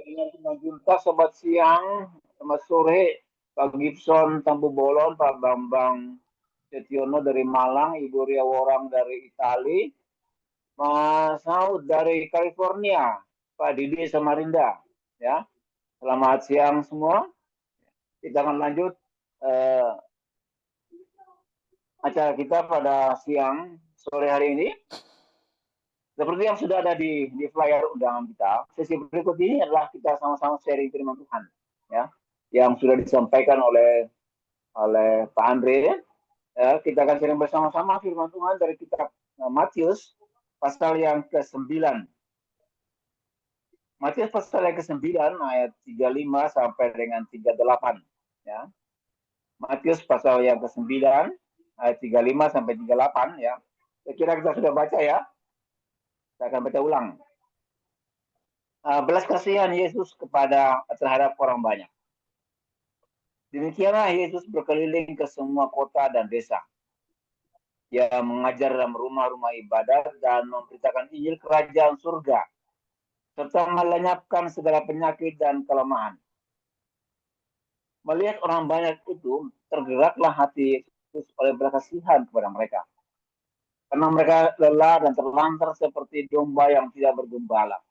dengan teman Junta, selamat siang, selamat sore, Pak Gibson Tambu Bolon, Pak Bambang Setiono dari Malang, Ibu Ria Worang dari Itali, Mas Saud dari California, Pak Didi Samarinda. Ya, selamat siang semua. Kita akan lanjut eh, acara kita pada siang sore hari ini. Seperti yang sudah ada di flyer undangan kita, sesi berikut ini adalah kita sama-sama sharing firman Tuhan, ya, yang sudah disampaikan oleh Pak Andre. Ya, kita akan sharing bersama-sama firman Tuhan dari kitab Matius pasal yang ke-9. Matius pasal yang ke-9 ayat 35 sampai dengan 38. Ya. Matius pasal yang ke-9 ayat 35 sampai 38, ya. Saya kira kita sudah baca, ya. Saya akan baca ulang. Belas kasihan Yesus terhadap orang banyak. Demikianlah Yesus berkeliling ke semua kota dan desa. Dia mengajar dalam rumah-rumah ibadat dan memberitakan Injil kerajaan surga, serta melenyapkan segala penyakit dan kelemahan. Melihat orang banyak itu, tergeraklah hati Yesus oleh belas kasihan kepada mereka. Karena mereka lelah dan terlantar seperti domba yang tidak bergembala.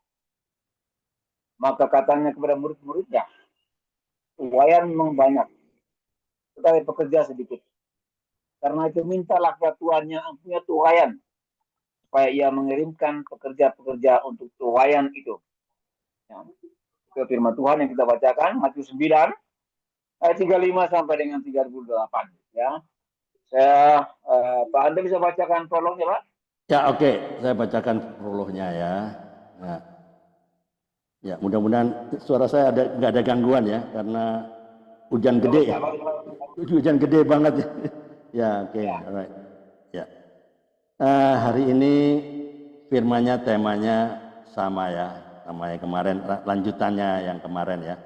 Maka katanya kepada murid-muridnya, tuaian memang banyak, tetapi pekerja sedikit. Karena itu mintalah kepada tuannya yang punya tuaian, supaya ia mengirimkan pekerja-pekerja untuk tuaian itu. Ya. Itu firman Tuhan yang kita bacakan, Matius 9, ayat 35 sampai dengan 38. Ya. Saya, Pak Anda bisa bacakan prolognya, Pak? Ya, oke. Saya bacakan prolognya ya. Nah, ya, mudah-mudahan suara saya nggak ada gangguan ya, karena hujan gede ya. Hujan gede banget ya. Ya, oke. Alright. Ya. Hari ini firmanya, temanya sama ya, sama yang kemarin, lanjutannya yang kemarin ya.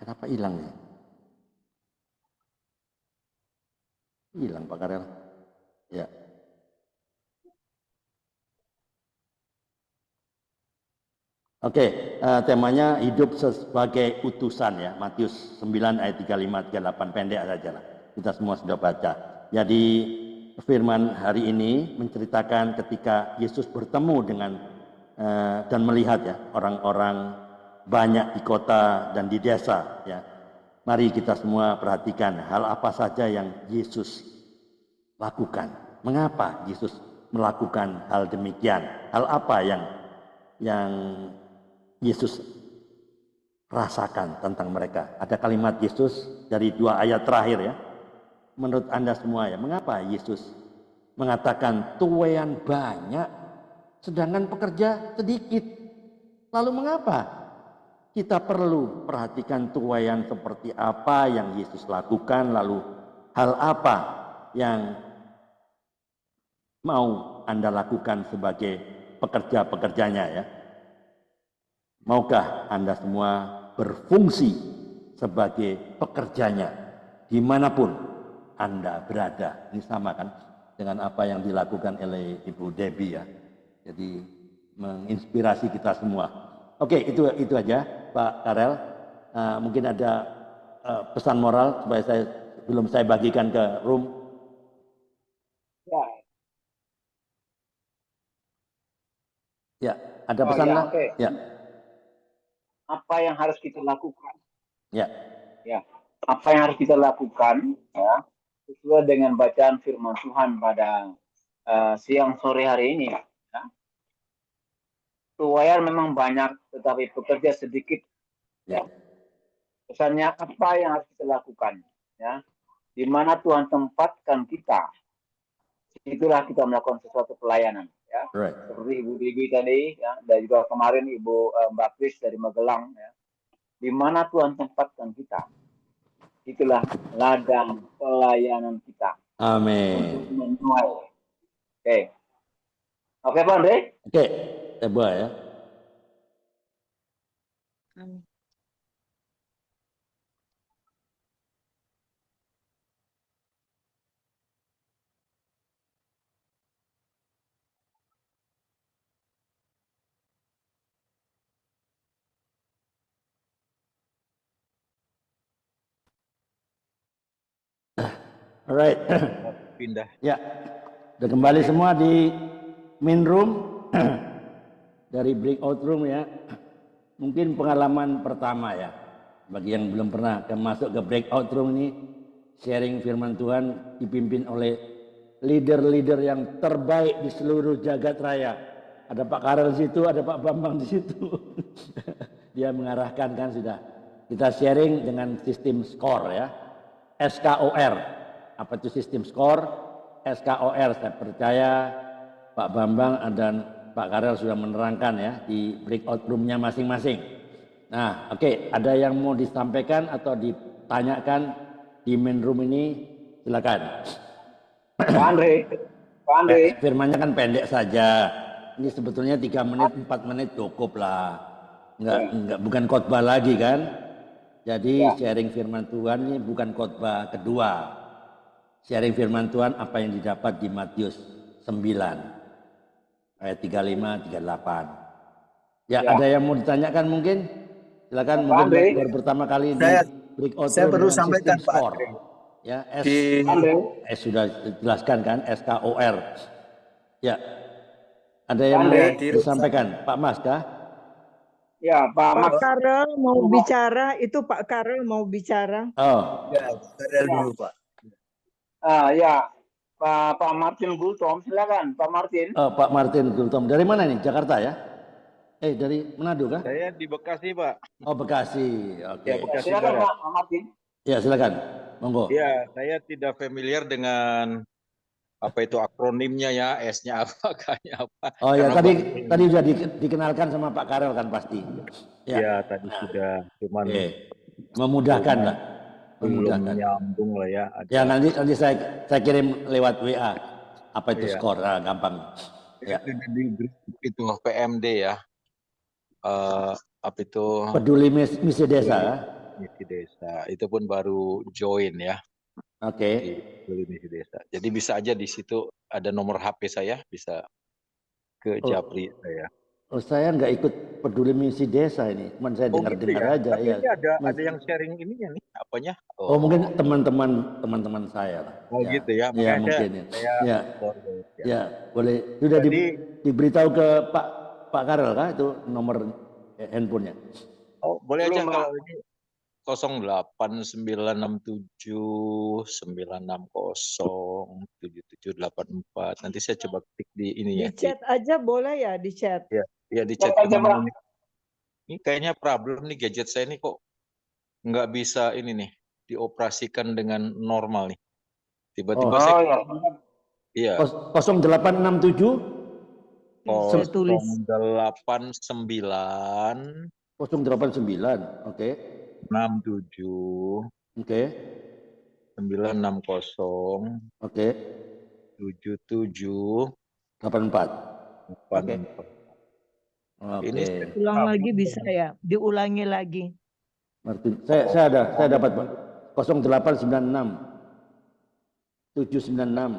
Kenapa hilang ya? Hilang Pak Karel. Ya. Oke, temanya hidup sebagai utusan ya, Matius 9 ayat 35 38, pendek saja lah. Kita semua sudah baca. Jadi firman hari ini menceritakan ketika Yesus bertemu dengan dan melihat ya orang-orang banyak di kota dan di desa ya. Mari kita semua perhatikan hal apa saja yang Yesus lakukan. Mengapa Yesus melakukan hal demikian? Hal apa yang Yesus rasakan tentang mereka? Ada kalimat Yesus dari 2 ayat terakhir ya. Menurut Anda semua ya, mengapa Yesus mengatakan tuaian banyak sedangkan pekerja sedikit? Lalu mengapa kita perlu perhatikan tuaian seperti apa yang Yesus lakukan, lalu hal apa yang mau Anda lakukan sebagai pekerja-pekerjanya ya? Maukah Anda semua berfungsi sebagai pekerjanya dimanapun Anda berada? Ini sama kan dengan apa yang dilakukan oleh Ibu Debbie ya. Jadi menginspirasi kita semua. Oke, itu aja Pak Karel. Mungkin ada pesan moral supaya belum saya bagikan ke room. Ya. Ya, ada pesan nggak? Okay. Ya. Apa yang harus kita lakukan? Ya. Ya. Apa yang harus kita lakukan? Ya, sesuai dengan bacaan firman Tuhan pada siang sore hari ini. Ya. Tuaian memang banyak, tetapi pekerja sedikit. Ya. Pesannya apa yang harus kita lakukan? Ya. Di mana Tuhan tempatkan kita, itulah kita melakukan sesuatu pelayanan. Ya. Right. Seperti Ibu Bibi tadi, ya, dan juga kemarin Ibu Mbak Kris dari Magelang. Ya. Di mana Tuhan tempatkan kita, itulah ladang pelayanan kita. Amin. Untuk menuai. Oke. Oke, Pak Andre? Oke, Teba ya. Amin. Alright. Pindah. Ya, udah kembali semua di main room dari breakout room ya. Mungkin pengalaman pertama ya bagi yang belum pernah masuk ke breakout room ini, sharing firman Tuhan dipimpin oleh leader-leader yang terbaik di seluruh jagat raya. Ada Pak Karel di situ, ada Pak Bambang di situ. Dia mengarahkan kan sudah. Kita sharing dengan sistem skor ya. SKOR. Apa itu sistem skor? SKOR. Saya percaya Pak Bambang dan Pak Karel sudah menerangkan ya di breakout roomnya masing-masing. Nah, oke, ada yang mau disampaikan atau ditanyakan di main room ini? Silakan. Pak Andre, Pak Andre. Firmannya kan pendek saja. Ini sebetulnya 3 menit, 4 menit cukup lah. Enggak, bukan khotbah lagi kan? Jadi sharing firman Tuhan ini bukan khotbah kedua. Sharing firman Tuhan apa yang didapat di Matius 9 ayat 35 38. Ya, ada yang mau ditanyakan mungkin? Silakan, mungkin baru pertama kali di breakout Saya perlu dengan sampaikan sistem Pak skor. Andre. Ya, sudah dijelaskan kan SKOR. Ya. Ada yang mau disampaikan, Pak Mas kah? Ya, Pak Karel mau bicara, itu Pak Karel mau bicara. Oh. Ya, Karel dulu Pak. Ya, Pak Martin Gultom, silakan Pak Martin. Oh, Pak Martin Gultom. Dari mana nih? Jakarta ya? Dari Manado kah? Saya di Bekasi Pak. Oh, Bekasi. Oke. Ya, Bekasi Silakan Barat. Pak Martin. Ya, silakan. Monggo. Ya, saya tidak familiar dengan apa itu akronimnya ya, S-nya apa, K-nya apa. Oh ya, tadi sudah dikenalkan sama Pak Karel kan pasti. Ya, tadi sudah, cuman memudahkan lah. belum nyambung lah ya. Ya, nanti saya kirim lewat WA. Apa itu skor? Gampang. Ya. Di grup itu PMD ya. Apa itu? Peduli Misi Desa. Misi Desa. Itu pun baru join ya. Oke. Peduli Misi Desa. Jadi bisa aja di situ ada nomor HP saya, bisa ke Japri saya. Oh, saya nggak ikut Peduli Misi Desa ini, cuman saya dengar-dengar gitu ya? aja. Tapi ini ada yang sharing ininya nih, apanya? Oh, mungkin teman-teman saya lah. Oh ya. Gitu ya? Ya mungkin ya. Ya, boleh. Sudah diberitahu ke Pak Karel kah itu nomor handphonenya? Oh, boleh aja kalau ini 08967 960 7784. Nanti saya coba ketik di ini ya. Di chat aja boleh ya, di chat. Ya di chat. Ini kayaknya problem nih gadget saya ini kok nggak bisa ini nih dioperasikan dengan normal nih. Tiba-tiba saya iya. 0867 089 089, oke. 67 oke. 960 oke. 77 84. Oke. Ini ulang lagi bisa ya, diulangi lagi. Martin, saya dapat Pak. 0896 796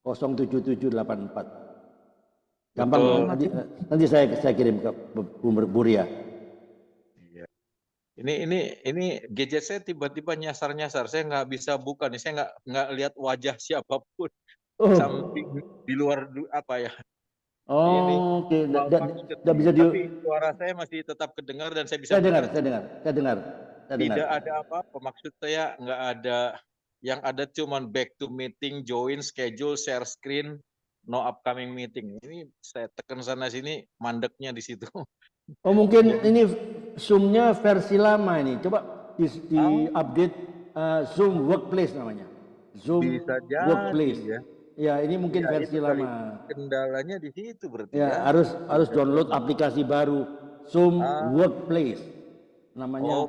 07784. Gampang, nanti saya kirim ke Bu Ria. Ini gadget saya tiba-tiba nyasar. Saya nggak bisa buka nih. Saya nggak lihat wajah siapapun. Samping di luar apa ya. Oh, oke. Tidak bisa tapi suara saya masih tetap kedengar dan saya bisa. Saya dengar. Tidak ada apa-apa. Maksud saya nggak ada. Yang ada cuman back to meeting, join, schedule, share screen, no upcoming meeting. Ini saya tekan sana sini, mandeknya di situ. Oh, mungkin ini Zoom-nya versi lama ini. Coba di update Zoom Workplace namanya. Zoom Workplace. Ya, ini mungkin versi lama. Kendalanya di situ berarti ya. Harus download aplikasi baru Zoom Workplace. Namanya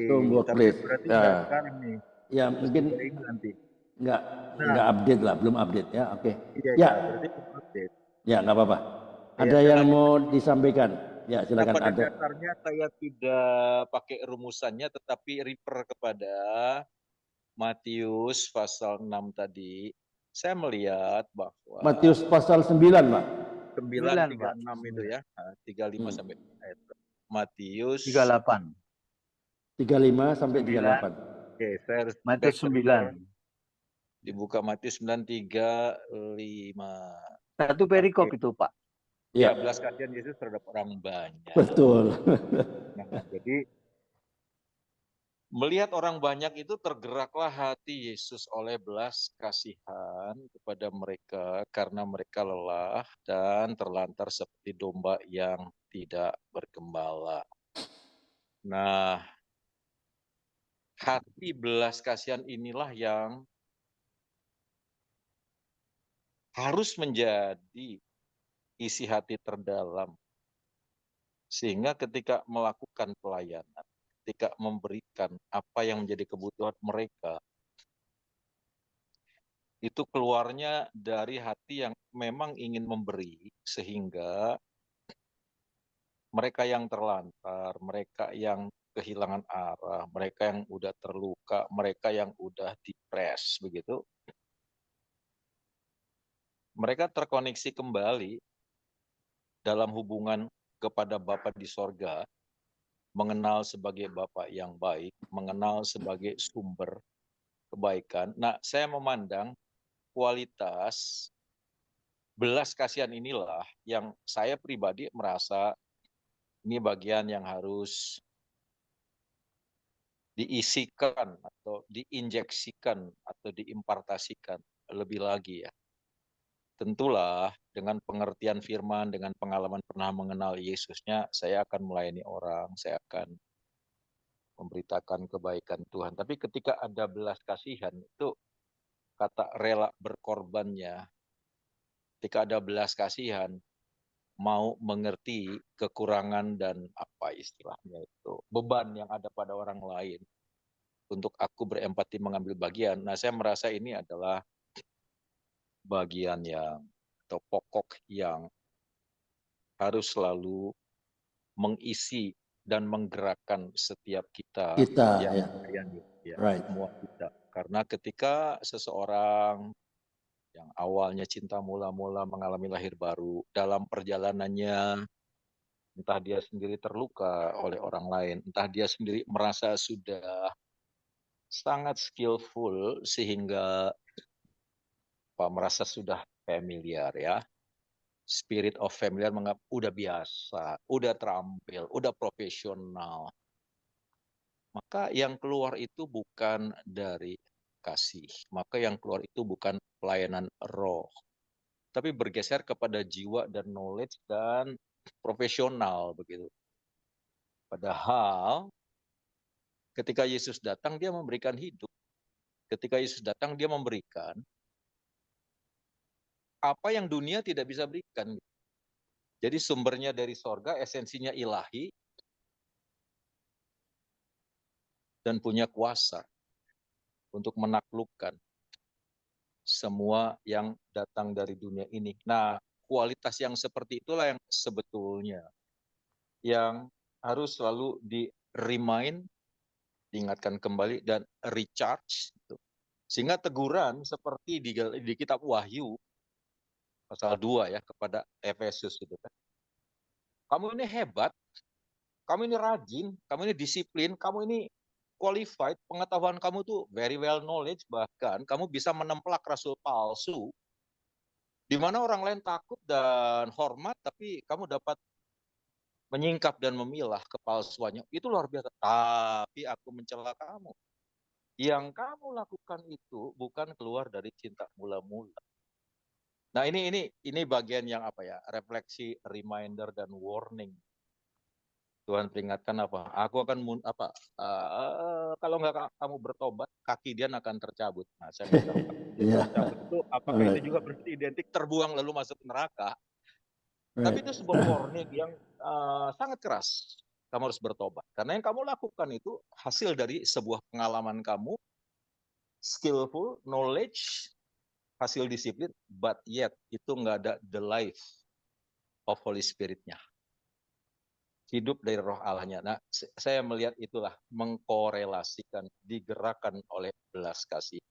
Zoom Workplace. Berarti sekarang nih. Ya, mungkin nanti. Enggak update lah, belum update ya. Oke. Ya, berarti update. Ya, enggak apa-apa. Ada yang mau disampaikan? Ya, silakan. Pada dasarnya saya tidak pakai rumusannya, tetapi refer kepada Matius pasal 6 tadi. Saya melihat bahwa Matius pasal 9, Pak. 9:36 itu ya. 35 sampai ayat. Matius 38. 35 sampai 38. Oke, saya harus Matius 9. Dibuka Matius 9:3-5. Satu perikop itu, Pak. Ya, Ya, belas kasihan Yesus terhadap orang banyak. betul. Nah, jadi melihat orang banyak itu tergeraklah hati Yesus oleh belas kasihan kepada mereka karena mereka lelah dan terlantar seperti domba yang tidak bergembala. Nah, hati belas kasihan inilah yang harus menjadi isi hati terdalam. Sehingga ketika melakukan pelayanan, ketika memberikan apa yang menjadi kebutuhan mereka, itu keluarnya dari hati yang memang ingin memberi, sehingga mereka yang terlantar, mereka yang kehilangan arah, mereka yang udah terluka, mereka yang udah depres, begitu, mereka terkoneksi kembali dalam hubungan kepada Bapa di sorga, mengenal sebagai Bapa yang baik, mengenal sebagai sumber kebaikan. Nah, saya memandang kualitas belas kasihan inilah yang saya pribadi merasa ini bagian yang harus diisikan atau diinjeksikan atau diimpartasikan lebih lagi ya. Tentulah dengan pengertian firman, dengan pengalaman pernah mengenal Yesusnya, saya akan melayani orang, saya akan memberitakan kebaikan Tuhan. Tapi ketika ada belas kasihan, itu kata rela berkorbannya. Ketika ada belas kasihan, mau mengerti kekurangan dan apa istilahnya itu, beban yang ada pada orang lain untuk aku berempati mengambil bagian. Nah, saya merasa ini adalah bagian yang atau pokok yang harus selalu mengisi dan menggerakkan setiap kita Kita, yang ya. melayani, ya, Right. semua kita. Karena ketika seseorang yang awalnya cinta mula-mula mengalami lahir baru, dalam perjalanannya entah dia sendiri terluka oleh orang lain, entah dia sendiri merasa sudah sangat skillful sehingga merasa sudah familiar ya. Spirit of familiar udah biasa, udah terampil, udah profesional. Maka yang keluar itu bukan dari kasih, maka yang keluar itu bukan pelayanan roh, tapi bergeser kepada jiwa dan knowledge dan profesional begitu. Padahal ketika Yesus datang dia memberikan hidup. Ketika Yesus datang dia memberikan apa yang dunia tidak bisa berikan. Jadi sumbernya dari sorga, esensinya ilahi, dan punya kuasa untuk menaklukkan semua yang datang dari dunia ini. Nah, kualitas yang seperti itulah yang sebetulnya yang harus selalu di-remind, diingatkan kembali, dan recharge. Sehingga teguran seperti di kitab Wahyu, pasal 2 ya, kepada Efesus itu kan. Kamu ini hebat, kamu ini rajin, kamu ini disiplin, kamu ini qualified, pengetahuan kamu tuh very well knowledge, bahkan kamu bisa menemplak rasul palsu, di mana orang lain takut dan hormat, tapi kamu dapat menyingkap dan memilah kepalsuannya. Itu luar biasa. Tapi aku mencela kamu. Yang kamu lakukan itu bukan keluar dari cinta mula-mula. Nah, ini bagian yang apa ya? Refleksi, reminder dan warning. Tuhan peringatkan apa? Aku akan kalau nggak kamu bertobat, kaki dia akan tercabut. Nah, saya nggak tahu. Dia tercabut itu apakah itu juga berarti identik terbuang lalu masuk neraka? Tapi itu sebuah warning yang sangat keras. Kamu harus bertobat. Karena yang kamu lakukan itu hasil dari sebuah pengalaman kamu, skillful, knowledge, hasil disiplin, but yet itu nggak ada the life of Holy Spirit-nya. Hidup dari roh Allahnya. Nah, saya melihat itulah mengkorelasikan, digerakkan oleh belas kasih.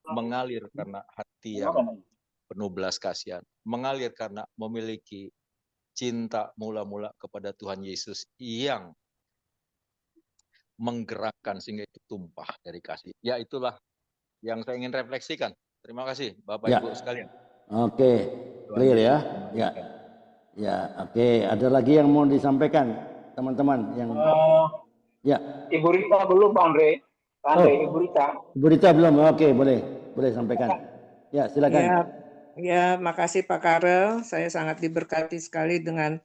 Mengalir karena hati yang penuh belas kasihan. Mengalir karena memiliki cinta mula-mula kepada Tuhan Yesus yang menggerakkan sehingga itu tumpah dari kasih. Ya itulah yang saya ingin refleksikan. Terima kasih Bapak Ya. Ibu sekalian. Oke, clear ya. Ya. Ya, oke. Ada lagi yang mau disampaikan, teman-teman yang ya. Ibu Rita belum, Pak Andre. Pak Andre, Ibu Rita. Ibu Rita belum. Oke, boleh sampaikan. Ya, silakan. Ya, makasih Pak Karel. Saya sangat diberkati sekali dengan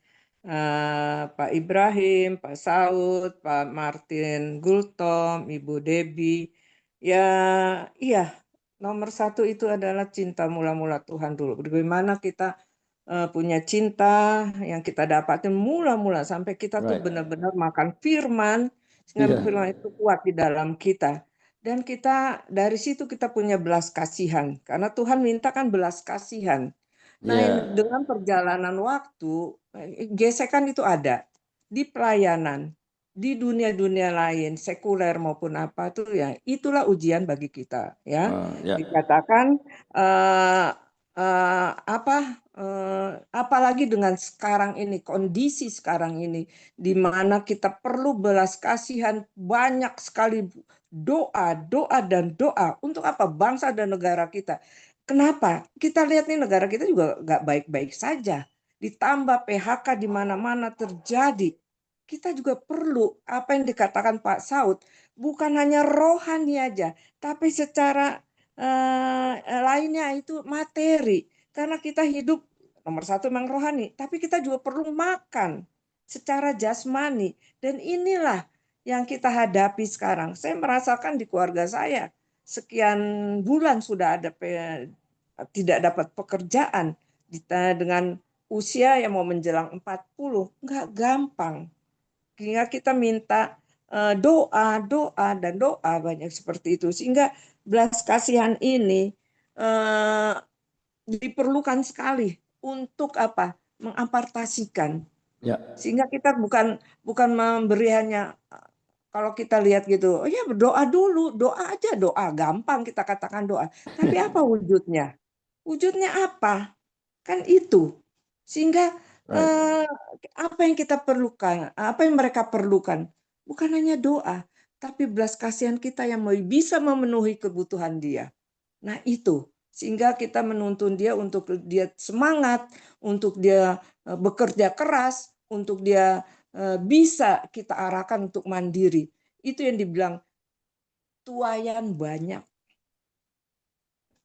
Pak Ibrahim, Pak Saud, Pak Martin Gultom, Ibu Debbie. Ya, iya. Nomor satu itu adalah cinta mula-mula Tuhan dulu. Bagaimana kita punya cinta yang kita dapatin mula-mula sampai kita tuh benar-benar makan firman, sehingga firman itu kuat di dalam kita. Dan kita dari situ kita punya belas kasihan, karena Tuhan minta kan belas kasihan. Nah, dengan perjalanan waktu, gesekan itu ada di pelayanan, di dunia-dunia lain, sekuler maupun apa tuh ya, itulah ujian bagi kita ya. Dikatakan apalagi dengan sekarang ini, kondisi sekarang ini, di mana kita perlu belas kasihan, banyak sekali doa dan doa untuk apa? Bangsa dan negara kita. Kenapa? Kita lihat nih negara kita juga nggak baik-baik saja. Ditambah PHK di mana-mana terjadi. Kita juga perlu apa yang dikatakan Pak Saud, bukan hanya rohani aja, tapi secara lainnya itu materi. Karena kita hidup nomor satu memang rohani, tapi kita juga perlu makan secara jasmani. Dan inilah yang kita hadapi sekarang. Saya merasakan di keluarga saya, sekian bulan sudah ada tidak dapat pekerjaan dengan usia yang mau menjelang 40, nggak gampang. Sehingga kita minta doa banyak seperti itu. Sehingga belas kasihan ini diperlukan sekali untuk apa? Mengapartasikan. Sehingga kita bukan memberi hanya kalau kita lihat gitu, oh ya berdoa dulu, doa aja, doa gampang kita katakan doa. Tapi apa wujudnya? Wujudnya apa? Kan itu. Sehingga apa yang kita perlukan, apa yang mereka perlukan, bukan hanya doa, tapi belas kasihan kita yang bisa memenuhi kebutuhan dia. Nah itu, sehingga kita menuntun dia untuk dia semangat, untuk dia bekerja keras, untuk dia bisa kita arahkan untuk mandiri. Itu yang dibilang tuayan banyak.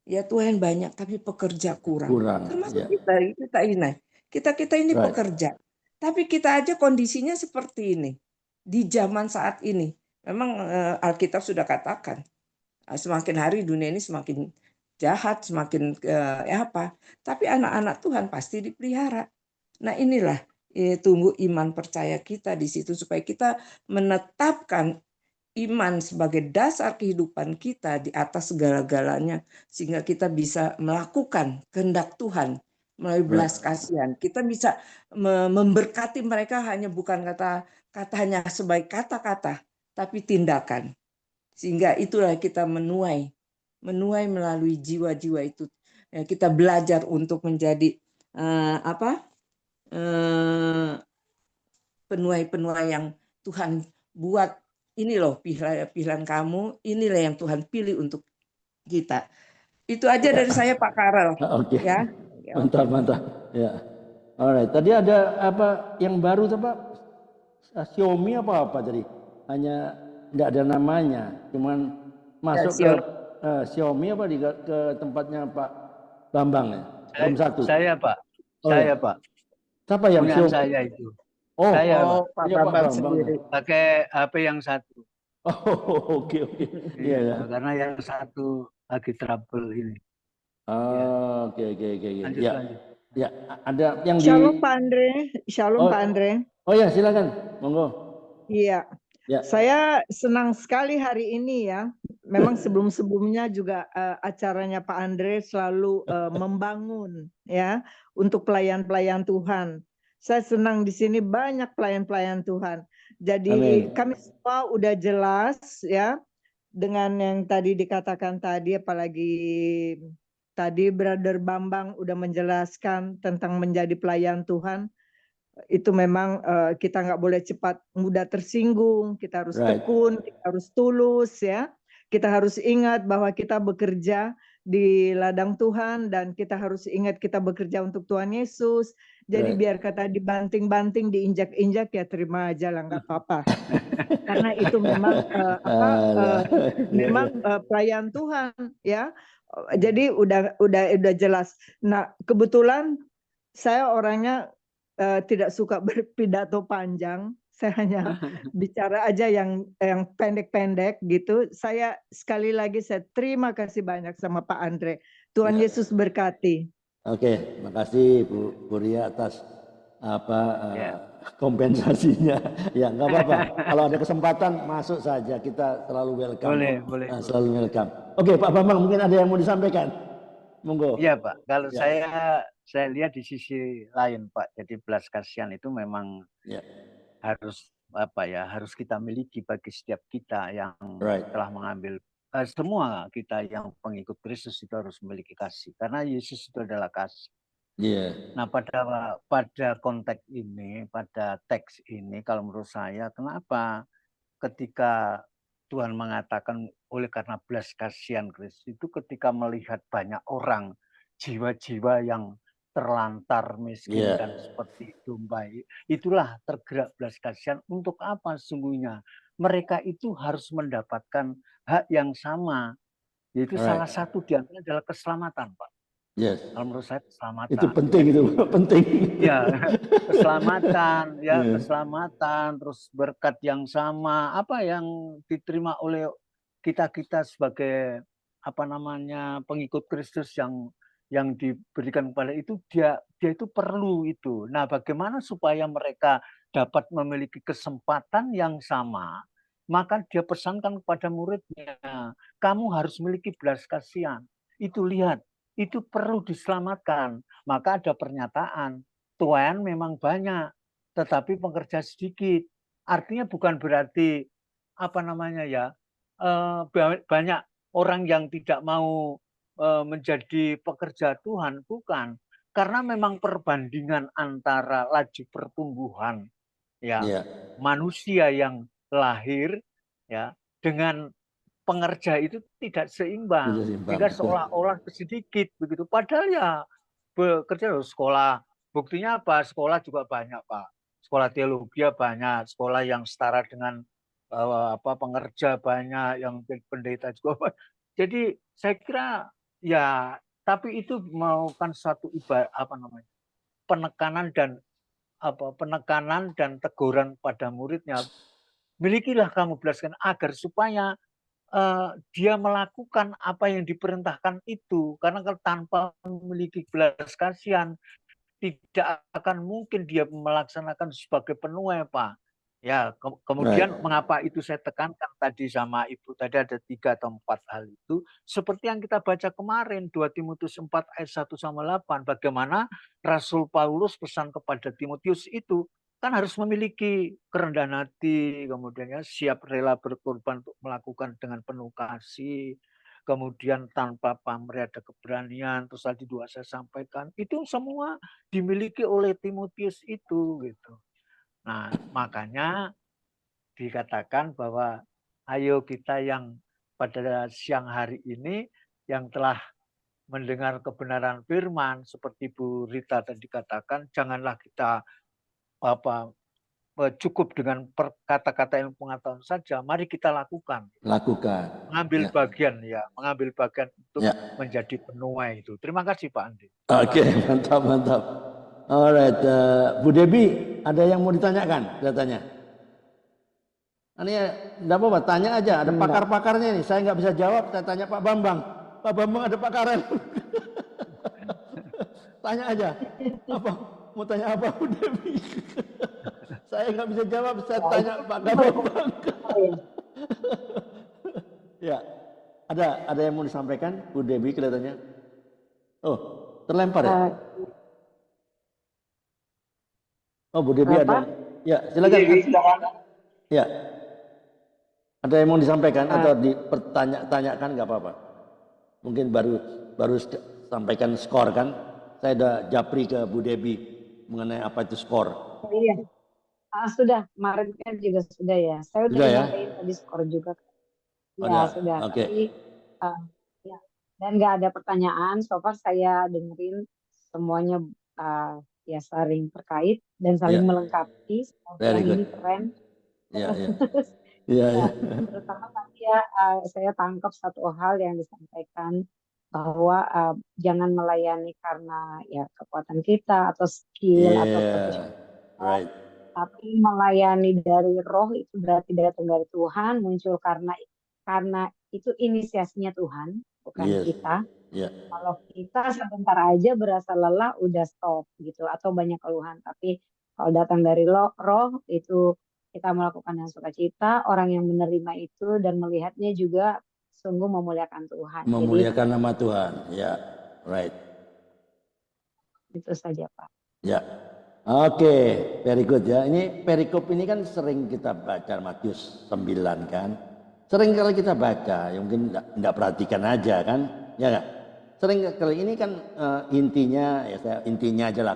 Ya Tuhan banyak, tapi pekerja kurang. Termasuk kita ini. Kita ini pekerja. Tapi kita aja kondisinya seperti ini. Di zaman saat ini. Memang Alkitab sudah katakan. Semakin hari dunia ini semakin jahat, semakin apa. Tapi anak-anak Tuhan pasti dipelihara. Nah inilah tunggu iman percaya kita di situ. Supaya kita menetapkan iman sebagai dasar kehidupan kita di atas segala-galanya, sehingga kita bisa melakukan kehendak Tuhan melalui belas kasihan. Kita bisa memberkati mereka bukan hanya sebagai kata-kata, tapi tindakan. Sehingga itulah kita menuai melalui jiwa-jiwa itu. Kita belajar untuk menjadi penuai-penuai yang Tuhan buat. Ini loh pilihan kamu, inilah yang Tuhan pilih untuk kita. Itu aja dari saya Pak Karel. Oke. Ya. Mantap. Ya. Alright. Tadi ada apa yang baru tuh Pak? Xiaomi apa tadi? Hanya nggak ada namanya, cuman masuk ke Xiaomi apa ke tempatnya Pak Bambang ya? Belum satu. Saya Pak. Saya Pak. Siapa yang punya Xiaomi? saya itu? Oh, saya Pak Bambang sendiri. Pakai HP yang satu. Oh, oke. Iya, karena yang satu lagi trouble ini. Oke. Lanjut. Ya, ada yang Shalom Pak Andre. Shalom Pak Andre. Oh ya, silakan. Monggo. Iya. Ya. Saya senang sekali hari ini ya. Memang sebelum-sebelumnya juga acaranya Pak Andre selalu membangun ya untuk pelayan-pelayan Tuhan. Saya senang di sini banyak pelayan-pelayan Tuhan. Jadi kami semua udah jelas ya dengan yang tadi dikatakan tadi, apalagi tadi Brother Bambang udah menjelaskan tentang menjadi pelayan Tuhan. Itu memang kita nggak boleh mudah tersinggung, kita harus tekun, kita harus tulus ya. kita harus ingat bahwa kita bekerja di ladang Tuhan dan kita harus ingat kita bekerja untuk Tuhan Yesus. Jadi biar kata dibanting-banting, diinjak-injak ya terima aja lah, nggak apa-apa. Karena itu memang perayaan Tuhan ya. Jadi udah jelas. Nah, kebetulan saya orangnya tidak suka berpidato panjang. Saya hanya bicara aja yang pendek-pendek gitu. Saya sekali lagi saya terima kasih banyak sama Pak Andre. Tuhan Yesus berkati. Oke, makasih Bu Ria atas kompensasinya. Ya, nggak apa-apa. Kalau ada kesempatan masuk saja, kita selalu welcome. Boleh. Selalu welcome. Oke, Pak Bambang, mungkin ada yang mau disampaikan. Monggo. Iya, Pak. Kalau saya lihat di sisi lain, Pak. Jadi belas kasihan itu memang harus harus kita miliki bagi setiap kita yang telah mengambil, semua kita yang pengikut Kristus itu harus memiliki kasih, karena Yesus itu adalah kasih. Nah, pada konteks ini, pada teks ini, kalau menurut saya, kenapa ketika Tuhan mengatakan oleh karena belas kasihan Kristus itu, ketika melihat banyak orang, jiwa-jiwa yang terlantar, miskin dan seperti domba, itulah tergerak belas kasihan. Untuk apa sesungguhnya? Mereka itu harus mendapatkan hak yang sama, yaitu salah satu di antara adalah keselamatan, Pak. Kalau menurut saya keselamatan. Itu penting, itu penting. Ya, keselamatan, terus berkat yang sama, apa yang diterima oleh kita sebagai pengikut Kristus yang diberikan kepada itu, dia itu perlu itu. Nah, bagaimana supaya mereka dapat memiliki kesempatan yang sama? Maka dia pesankan kepada muridnya, kamu harus memiliki belas kasihan. Itu lihat, itu perlu diselamatkan. Maka ada pernyataan, Tuhan memang banyak, tetapi pekerja sedikit. Artinya bukan berarti banyak orang yang tidak mau menjadi pekerja Tuhan, bukan. Karena memang perbandingan antara laju pertumbuhan manusia yang lahir dengan pengerja itu tidak seimbang, sehingga seolah-olah sedikit begitu. Padahal bekerja sekolah. Buktinya apa? Sekolah juga banyak, Pak. Sekolah teologi banyak, sekolah yang setara dengan pengerja banyak, yang pendeta juga banyak. Jadi saya kira tapi itu melakukan satu penekanan dan teguran pada muridnya. Milikilah kamu belas kasihan agar supaya dia melakukan apa yang diperintahkan itu, karena kalau tanpa memiliki belas kasihan tidak akan mungkin dia melaksanakan sebagai penuai, Pak. Kemudian mengapa itu saya tekankan tadi sama Ibu, tadi ada 3 atau 4 hal itu, seperti yang kita baca kemarin 2 Timotius 4 ayat 1-8, bagaimana Rasul Paulus pesan kepada Timotius itu kan harus memiliki kerendahan hati, kemudian siap rela berkorban untuk melakukan dengan penuh kasih, kemudian tanpa pamrih ada keberanian. Terus tadi 2 saya sampaikan, itu semua dimiliki oleh Timotius itu gitu. Nah, makanya dikatakan bahwa ayo kita yang pada siang hari ini yang telah mendengar kebenaran firman seperti Bu Rita tadi katakan, janganlah kita cukup dengan kata-kata ilmu pengetahuan saja, mari kita lakukan. Mengambil bagian untuk menjadi penuai itu. Terima kasih Pak Andi. Oke, mantap. Alright, Bu Debi, ada yang mau ditanyakan? Datanya. Ini enggak apa-apa, tanya aja. Ada pakar-pakarnya nih. Saya nggak bisa jawab, saya tanya Pak Bambang. Pak Bambang ada pakaran. Tanya aja. Apa? Mau tanya apa Bu Debi? Saya nggak bisa jawab, saya tanya Pak Bambang. Ya, ada yang mau disampaikan Bu Debi kelihatannya. Oh, terlempar ya? Oh, Bu Debi ada. Ya, silakan. Ya. Ada yang mau disampaikan atau dipertanyakan nggak apa-apa. Mungkin baru sampaikan skor kan. Saya udah japri ke Bu Debi mengenai apa itu skor. Iya. Sudah, kemarin kan juga sudah ya. Saya udah nyampaikan tadi skor juga. Ada. sudah. Oke. Tapi ya, dan nggak ada pertanyaan. So far saya dengerin semuanya ya saling terkait dan saling Ya. melengkapi. Seperti Very yang good. ini keren. Ya, ya. Terus Ya, ya, ya. terutama tadi ya saya tangkap satu hal yang disampaikan bahwa jangan melayani karena ya kekuatan kita atau skill atau Yeah. profesional, Right. tapi melayani dari roh itu berarti datang dari Tuhan, muncul karena itu inisiasinya Tuhan, bukan Yes. kita. Ya. Kalau kita sebentar aja berasa lelah, udah stop gitu, atau banyak keluhan. Tapi kalau datang dari roh itu kita melakukan yang sukacita, orang yang menerima itu dan melihatnya juga sungguh memuliakan Tuhan. Jadi Memuliakan nama Tuhan. Ya. Right. itu saja Pak. Ya. Oke, very good ya. Ini perikop ini kan sering kita baca Matius 9 kan. Sering kali kita baca, ya mungkin enggak perhatikan aja kan. Ya enggak? Sering kali ini kan intinya ya saya intinya aja lah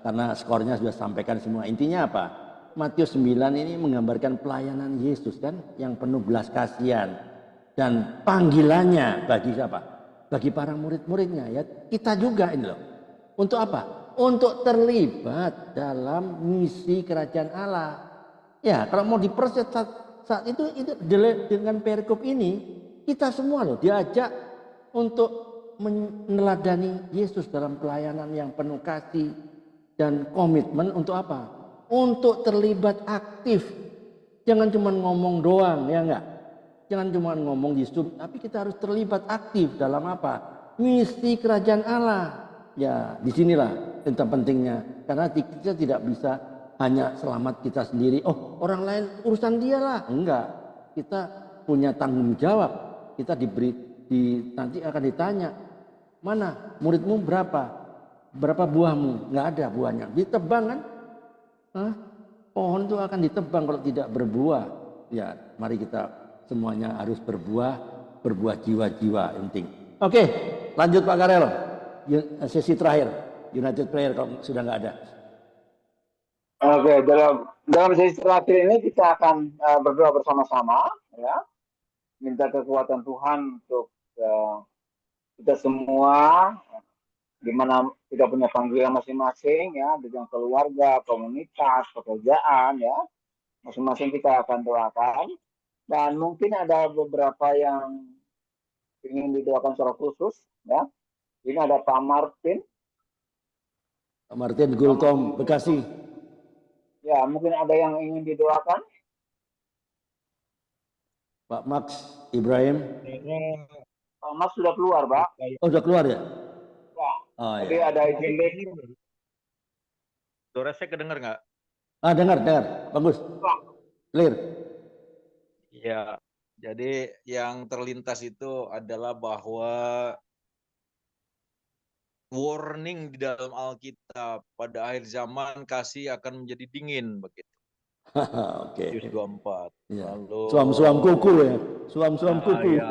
karena skornya sudah sampaikan semua. Intinya apa? Matius 9 ini menggambarkan pelayanan Yesus kan yang penuh belas kasihan dan panggilannya bagi siapa? Bagi para murid-muridnya ya. Kita juga ini loh. Untuk apa? Untuk terlibat dalam misi kerajaan Allah. Ya, kalau mau diperset saat itu dengan perikop ini kita semua loh diajak untuk meneladani Yesus dalam pelayanan yang penuh kasih dan komitmen untuk apa? Untuk terlibat aktif. Jangan cuma ngomong doang, ya enggak? Jangan cuma ngomong di Zoom, tapi kita harus terlibat aktif dalam apa? Misi kerajaan Allah. Ya, disinilah tentang pentingnya. Karena kita tidak bisa hanya selamat kita sendiri. Oh, orang lain urusan dia lah. Enggak. Kita punya tanggung jawab. Kita nanti akan ditanya. Mana muridmu berapa? Berapa buahmu? Enggak ada buahnya. Ditebang kan? Hah? Pohon itu akan ditebang kalau tidak berbuah. Ya, mari kita semuanya harus berbuah jiwa-jiwa penting. Oke, lanjut Pak Karel. Sesi terakhir United Prayer kalau sudah nggak ada. Oke, dalam sesi terakhir ini kita akan berdoa bersama-sama, ya, minta kekuatan Tuhan untuk kita semua, di mana kita punya panggilan masing-masing, ya, dengan keluarga, komunitas, pekerjaan, ya, masing-masing kita akan doakan. Dan mungkin ada beberapa yang ingin didoakan secara khusus, ya. Ini ada Pak Martin. Pak Martin Gultom, Bekasi. Ya, mungkin ada yang ingin didoakan. Pak Max Ibrahim. Pak Max sudah keluar, Pak. Oh, sudah keluar ya? Ya. Oh, Jadi ya. ada izin. Suara saya kedengar nggak? Dengar. Bagus. Clear. Ya, jadi yang terlintas itu adalah bahwa warning di dalam Alkitab pada akhir zaman kasih akan menjadi dingin begitu. Oke. Matius 24. Ya. Lalu Suam-suam kuku ya. Suam-suam kuku. ya,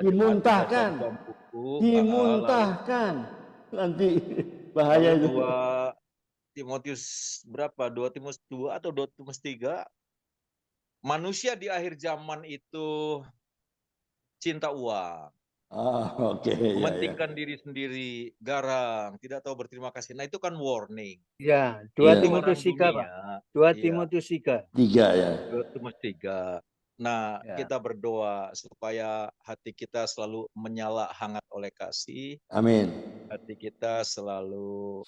Dimuntahkan. suam-suam kuku. Dimuntahkan. Nanti bahaya Lalu itu. 2 Timotius berapa? 2 Timotius 2 atau 2 Timotius 3. Manusia di akhir zaman itu cinta uang. Oke. Mementingkan diri sendiri, garang, tidak tahu berterima kasih. Nah, itu kan warning. Ya, 2 Iya. Timotius 3, Pak. 2 Timotius 3. 3 ya. 2 Timotius 3. Nah, Ya. kita berdoa supaya hati kita selalu menyala hangat oleh kasih. Amin. Hati kita selalu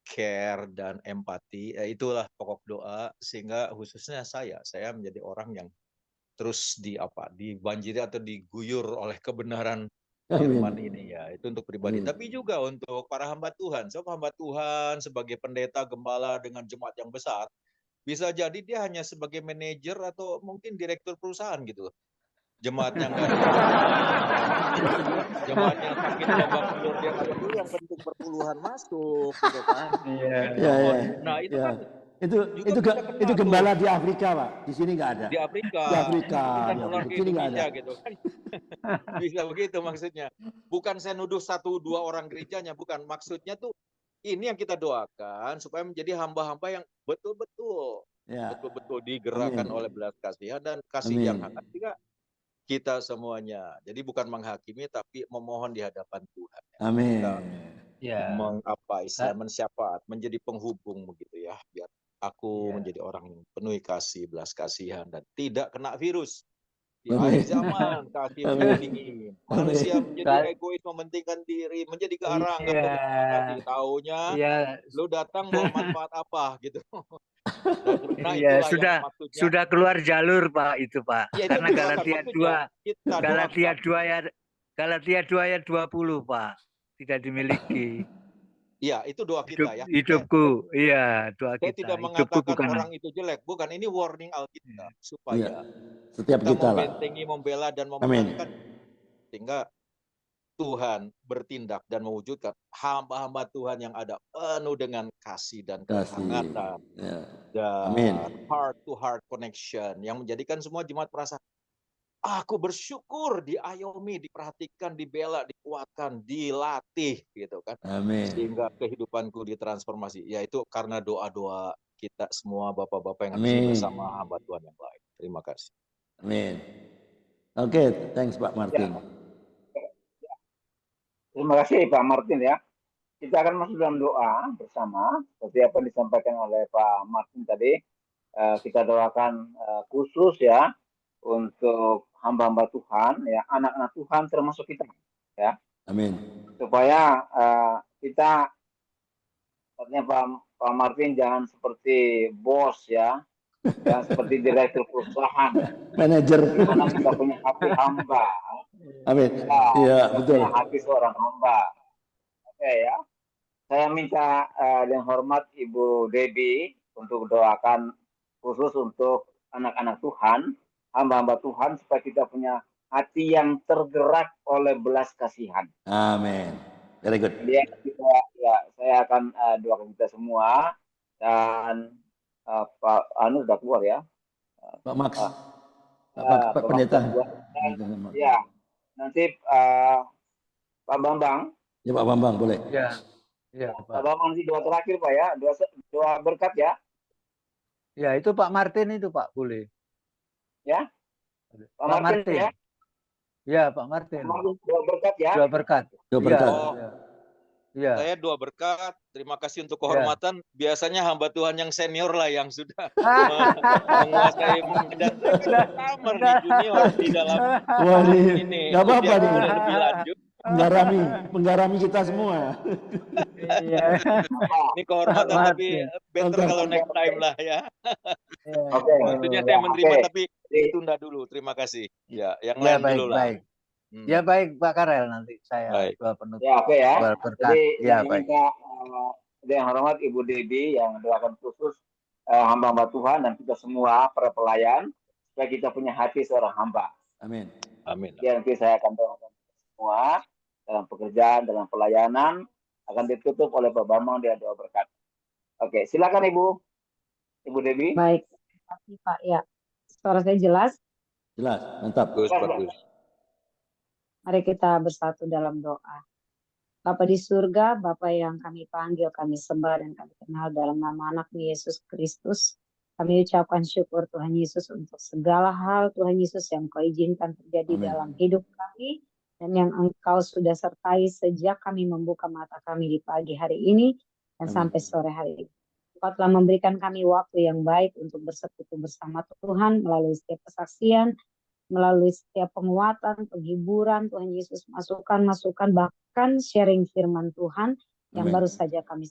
care dan empati. Itulah pokok doa sehingga khususnya saya menjadi orang yang terus dibanjiri atau diguyur oleh kebenaran firman ini ya. Itu untuk pribadi. Tapi juga untuk para hamba Tuhan. Sebab hamba Tuhan sebagai pendeta, gembala dengan jemaat yang besar, bisa jadi dia hanya sebagai manajer atau mungkin direktur perusahaan gitu. Jemaatnya enggak ada. Jemaatnya sakit babak belur dia nggak peduli, yang penting perpuluhan masuk gitu kan. Iya. Nah, itu kan itu gembala di Afrika, Pak. Di sini nggak ada. Di Afrika. Di Afrika. Bukan Di pulang ke sini nggak Indonesia ada. gitu kan. Bisa begitu maksudnya. Bukan saya nuduh 1-2 orang gerejanya, bukan. Maksudnya tuh ini yang kita doakan supaya menjadi hamba-hamba yang betul-betul digerakkan oleh belas kasihan dan kasih yang hangat. Juga kita semuanya. Jadi bukan menghakimi tapi memohon di hadapan Tuhan. Amin. Kita Ya. mensyafaat, menjadi penghubung begitu ya, biar aku Ya. menjadi orang yang penuh kasih, belas kasihan dan tidak kena virus. Di Amin. akhir zaman kaki Amin. virus dingin. Manusia Amin. menjadi egois, mementingkan diri, menjadi garang, nggak peduli sama kasih. Taunya Iya. lu datang bawa manfaat apa gitu. Dan sebenarnya Iya, itulah yang maksudnya. sudah keluar jalur Pak itu Pak. Ya, itu Karena yang didoakan. Galatia Maksudnya 2 kita Galatia doakan. 2 ayat 20 Pak. Tidak dimiliki. Iya, itu doa kita ya. Hidupku, iya doa Saya kita. tidak Hidupku mengatakan bukan. orang itu jelek, bukan. Ini warning Alkitab supaya Setiap kita kita lah. membentengi, membela dan Amin. memenangkan, sehingga Tuhan bertindak dan mewujudkan hamba-hamba Tuhan yang ada penuh dengan kasih dan kehangatan Ya. dan Amin. heart to heart connection yang menjadikan semua jemaat merasa aku bersyukur diayomi, diperhatikan, dibela, dikuatkan, dilatih gitu kan. Amin. Sehingga kehidupanku ditransformasi. Yaitu karena doa-doa kita semua Bapak-bapak yang di sini Amin. bersama hamba Tuhan yang baik. Terima kasih. Amin. Oke, thanks Pak Martin. Terima kasih Pak Martin ya. Kita akan masuk dalam doa bersama seperti apa yang disampaikan oleh Pak Martin tadi. Kita doakan khusus ya untuk hamba-hamba Tuhan ya, anak-anak Tuhan termasuk kita ya. Amin. Supaya kita artinya Pak Martin jangan seperti bos ya. Jangan seperti direktur perusahaan ya. Manajer. Karena kita punya hati hamba. Amin. Iya, betul. Punya hati seorang hamba. Oke ya. Saya minta yang hormat Ibu Debbie untuk doakan khusus untuk anak-anak Tuhan, hamba-hamba Tuhan, supaya kita punya hati yang tergerak oleh belas kasihan. Amin. Very good. Jadi saya akan doakan kita semua dan Pak Anu sudah keluar ya. Pak Max. Pak Pendeta. Ya. Nanti Pak Bambang. Ya Pak Bambang boleh. Ya. Ya, Pak Bambang nanti doa terakhir Pak ya, doa berkat ya. Ya, itu Pak Martin itu Pak, boleh. Ya. Pak Martin ya. Ya, Pak Martin. Doa berkat ya. Doa berkat. Doa berkat. Ya. Saya doa berkat. Terima kasih untuk kehormatan. Biasanya hamba Tuhan yang senior lah yang sudah menguasai dan kamar di junior di dalam ini. Nggak apa-apa nih. Boleh lebih lanjut. Menggarami kita semua. Iya. Ini kehormatan tapi better kalau next time lah ya. Oke. Maksudnya saya menerima tapi ditunda dulu. Terima kasih. Ya, yang lain dulu lah. Baik. Ya baik Pak Karel, nanti saya doa penutup. Ya oke ya. Berkat. Jadi Ya saya baik. minta yang hormat Ibu Debbie yang doakan khusus hamba-hamba Tuhan dan kita semua para pelayan supaya kita punya hati seorang hamba. Amin. Amin. Ya, nanti saya akan doakan semua dalam pekerjaan, dalam pelayanan akan ditutup oleh Pak Bambang dengan doa berkat. Oke, silakan Ibu Debbie. Baik, terima kasih Pak. Ya, suara saya jelas. Jelas, mantap. Bagus. Mari kita bersatu dalam doa. Bapa di surga, Bapa yang kami panggil, kami sembah dan kami kenal dalam nama anak-Mu Yesus Kristus. Kami ucapkan syukur Tuhan Yesus untuk segala hal Tuhan Yesus yang Kau izinkan terjadi dalam hidup kami dan yang Engkau sudah sertai sejak kami membuka mata kami di pagi hari ini dan sampai sore hari ini. Engkau telah memberikan kami waktu yang baik untuk bersekutu bersama Tuhan melalui setiap kesaksian, melalui setiap penguatan, penghiburan, Tuhan Yesus, masukan-masukan, bahkan sharing firman Tuhan yang baru saja kami.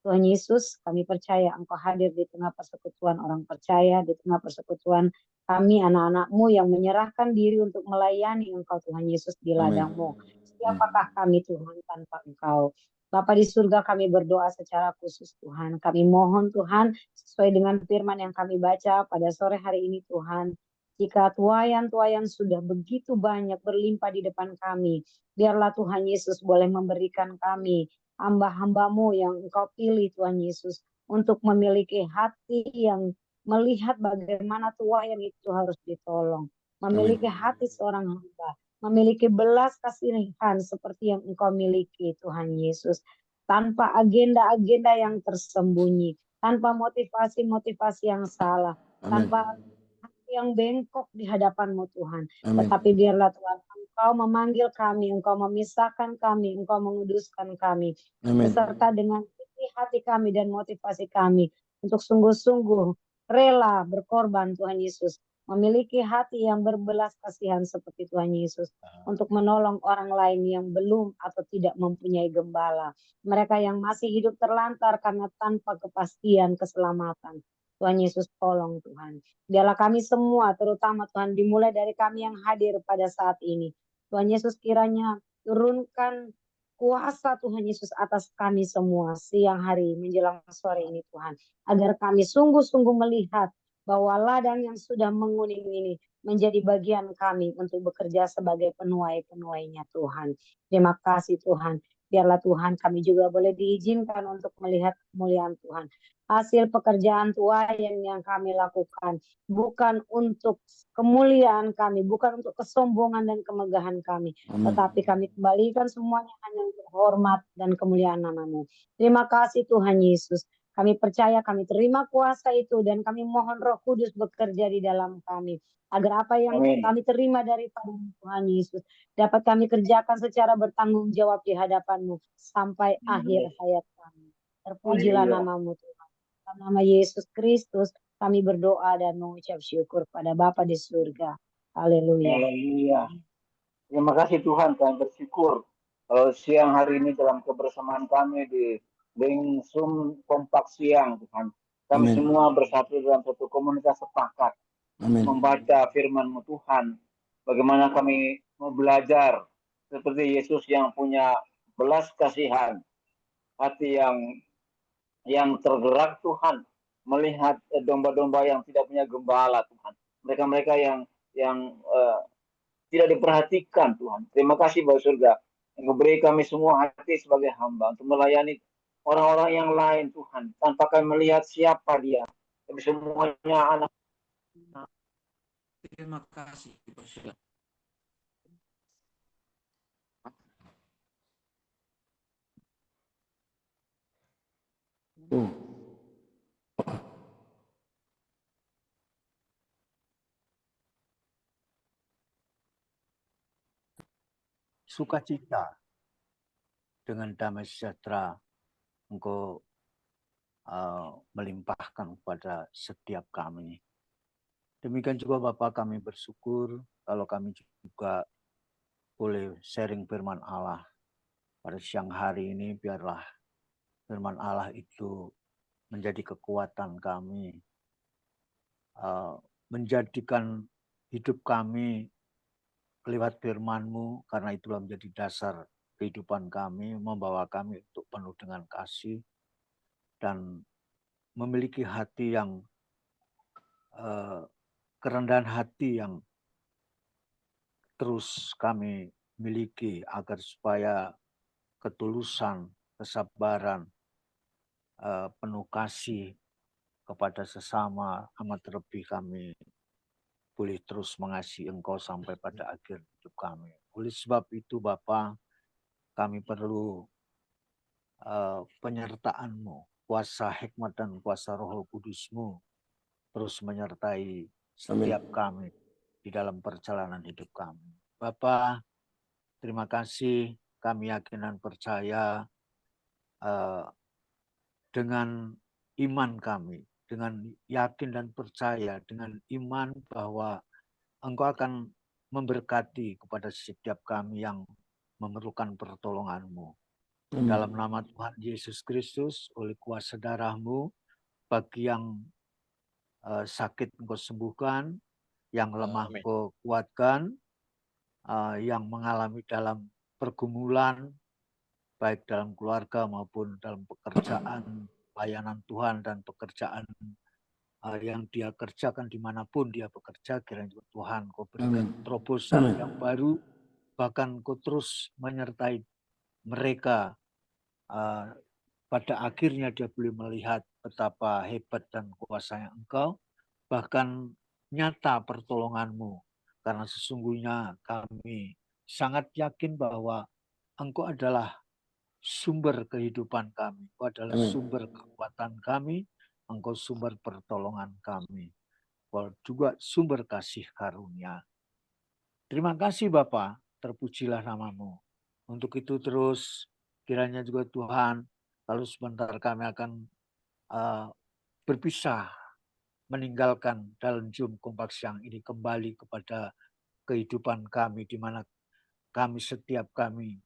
Tuhan Yesus, kami percaya Engkau hadir di tengah persekutuan orang percaya, di tengah persekutuan kami, anak-anak-Mu yang menyerahkan diri untuk melayani Engkau, Tuhan Yesus, di ladang-Mu. Siapakah kami, Tuhan, tanpa Engkau? Bapa di surga, kami berdoa secara khusus, Tuhan. Kami mohon, Tuhan, sesuai dengan firman yang kami baca pada sore hari ini, Tuhan. Jika tuayan-tuayan sudah begitu banyak berlimpah di depan kami, biarlah Tuhan Yesus boleh memberikan kami hamba-hamba-Mu yang Engkau pilih, Tuhan Yesus, untuk memiliki hati yang melihat bagaimana tuayan itu harus ditolong. Memiliki hati seorang hamba, memiliki belas kasihan seperti yang Engkau miliki, Tuhan Yesus. Tanpa agenda-agenda yang tersembunyi, tanpa motivasi-motivasi yang salah, tanpa hati yang bengkok di hadapan-Mu Tuhan. Amin. Tetapi biarlah Tuhan Engkau memanggil kami, Engkau memisahkan kami, Engkau menguduskan kami. Amin. Beserta dengan isi hati kami dan motivasi kami untuk sungguh-sungguh rela berkorban Tuhan Yesus. Memiliki hati yang berbelas kasihan seperti Tuhan Yesus. Untuk menolong orang lain yang belum atau tidak mempunyai gembala. Mereka yang masih hidup terlantar karena tanpa kepastian keselamatan. Tuhan Yesus tolong Tuhan. Biarlah kami semua, terutama Tuhan, dimulai dari kami yang hadir pada saat ini. Tuhan Yesus kiranya turunkan kuasa Tuhan Yesus atas kami semua siang hari menjelang sore ini Tuhan. Agar kami sungguh-sungguh melihat bahwa ladang yang sudah menguning ini menjadi bagian kami untuk bekerja sebagai penuai-penuainya Tuhan. Terima kasih Tuhan. Biarlah Tuhan kami juga boleh diizinkan untuk melihat kemuliaan Tuhan. Hasil pekerjaan Tuhan yang kami lakukan. Bukan untuk kemuliaan kami, bukan untuk kesombongan dan kemegahan kami. Amin. Tetapi kami kembalikan semuanya hanya untuk hormat dan kemuliaan nama-Mu. Terima kasih Tuhan Yesus. Kami percaya, kami terima kuasa itu dan kami mohon Roh Kudus bekerja di dalam kami. Agar apa yang Amin. kami terima daripada Tuhan Yesus dapat kami kerjakan secara bertanggung jawab di hadapan-Mu sampai akhir hayat kami. Terpujilah Haleluya. nama-Mu Tuhan. Dalam nama Yesus Kristus kami berdoa dan mengucap syukur pada Bapa di surga. Haleluya. Haleluya. Terima kasih Tuhan, kami bersyukur kalau siang hari ini dalam kebersamaan kami di link Zoom kompak siang Tuhan. Kami Amin. semua bersatu dalam satu komunitas sepakat Amin. membaca firman-Mu Tuhan. Bagaimana kami mau belajar seperti Yesus yang punya belas kasihan, hati yang tergerak Tuhan melihat domba-domba yang tidak punya gembala Tuhan. Mereka-mereka yang tidak diperhatikan Tuhan. Terima kasih Bapak Surga yang memberi kami semua hati sebagai hamba untuk melayani orang-orang yang lain Tuhan tanpa kami melihat siapa dia. Tapi semuanya anak. Terima kasih Bapak Surga. Sukacita dengan damai sejahtera Engkau melimpahkan kepada setiap kami. Demikian juga Bapak, kami bersyukur kalau kami juga boleh sharing firman Allah pada siang hari ini. Biarlah firman Allah itu menjadi kekuatan kami, menjadikan hidup kami lewat firman-Mu, karena itulah menjadi dasar kehidupan kami, membawa kami untuk penuh dengan kasih dan memiliki hati yang kerendahan hati yang terus kami miliki, agar supaya ketulusan, kesabaran, penuh kasih kepada sesama, amat terlebih kami boleh terus mengasihi Engkau sampai pada akhir hidup kami. Oleh sebab itu Bapa, kami perlu penyertaan-Mu, kuasa hikmat dan kuasa Roh Kudus-Mu terus menyertai setiap kami di dalam perjalanan hidup kami. Bapa, terima kasih, kami yakin dan percaya dengan iman kami, dengan yakin dan percaya, dengan iman bahwa Engkau akan memberkati kepada setiap kami yang memerlukan pertolongan-Mu. Dalam nama Tuhan Yesus Kristus, oleh kuasa darah-Mu, bagi yang sakit Engkau sembuhkan, yang lemah Amin. Engkau kuatkan, yang mengalami dalam pergumulan, baik dalam keluarga maupun dalam pekerjaan, pelayanan Tuhan dan pekerjaan yang dia kerjakan dimanapun dia bekerja, kiranya Tuhan Kau berikan terobosan yang baru, bahkan Kau terus menyertai mereka. Pada akhirnya dia boleh melihat betapa hebat dan kuasanya Engkau, bahkan nyata pertolongan-Mu, karena sesungguhnya kami sangat yakin bahwa Engkau adalah sumber kehidupan kami, Engkau adalah sumber kekuatan kami, Engkau sumber pertolongan kami. juga sumber kasih karunia. Terima kasih Bapa, terpujilah namamu. Untuk itu terus kiranya juga Tuhan, kalau sebentar kami akan berpisah, meninggalkan dalam Zoom Kompak Siang ini kembali kepada kehidupan kami, di mana setiap kami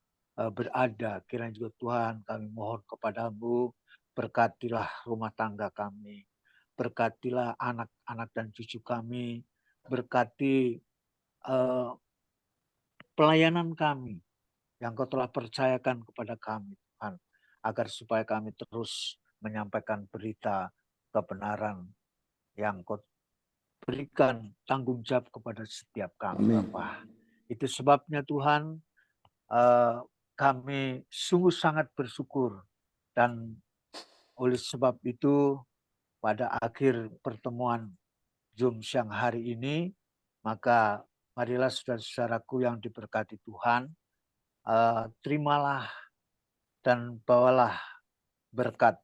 berada. Kiranya juga Tuhan, kami mohon kepadamu, berkatilah rumah tangga kami, berkatilah anak-anak dan cucu kami, berkati pelayanan kami yang Kau telah percayakan kepada kami, Tuhan, agar supaya kami terus menyampaikan berita kebenaran yang Kau berikan tanggung jawab kepada setiap kami, Bapa. Itu sebabnya Tuhan, kami sungguh sangat bersyukur, dan oleh sebab itu pada akhir pertemuan Zoom siang hari ini, maka marilah saudara-saudaraku yang diberkati Tuhan, terimalah dan bawalah berkat,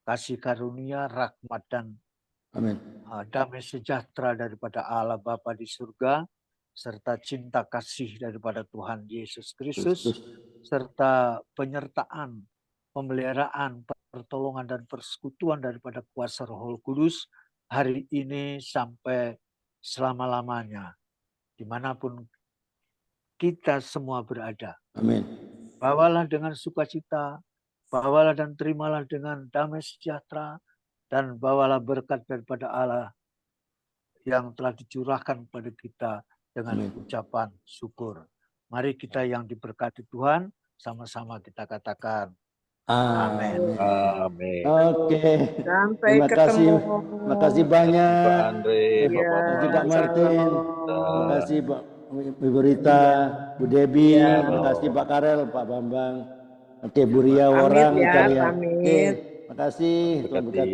kasih karunia, rahmat dan damai sejahtera daripada Allah Bapa di surga, serta cinta kasih daripada Tuhan Yesus Kristus, serta penyertaan, pemeliharaan, pertolongan dan persekutuan daripada kuasa Roh Kudus hari ini sampai selama-lamanya, dimanapun kita semua berada. Amin. Bawalah dengan sukacita, bawalah dan terimalah dengan damai sejahtera, dan bawalah berkat daripada Allah yang telah dicurahkan kepada kita dengan ucapan syukur. Mari kita yang diberkati Tuhan, sama-sama kita katakan amin. Amin. Oke. Sampai Terima kasih. ketemu. Terima kasih banyak. Pak Andre, Terima Ya, kasih Pak Martin. Terima shalom. kasih Pak Ibu Rita, Bu Debi, Ya. terima kasih Pak Karel, Pak Bambang. Oke, Bu Ria Pamit Worang, ya, Italia. Oke, pamit. terima kasih. Tuhan berkati.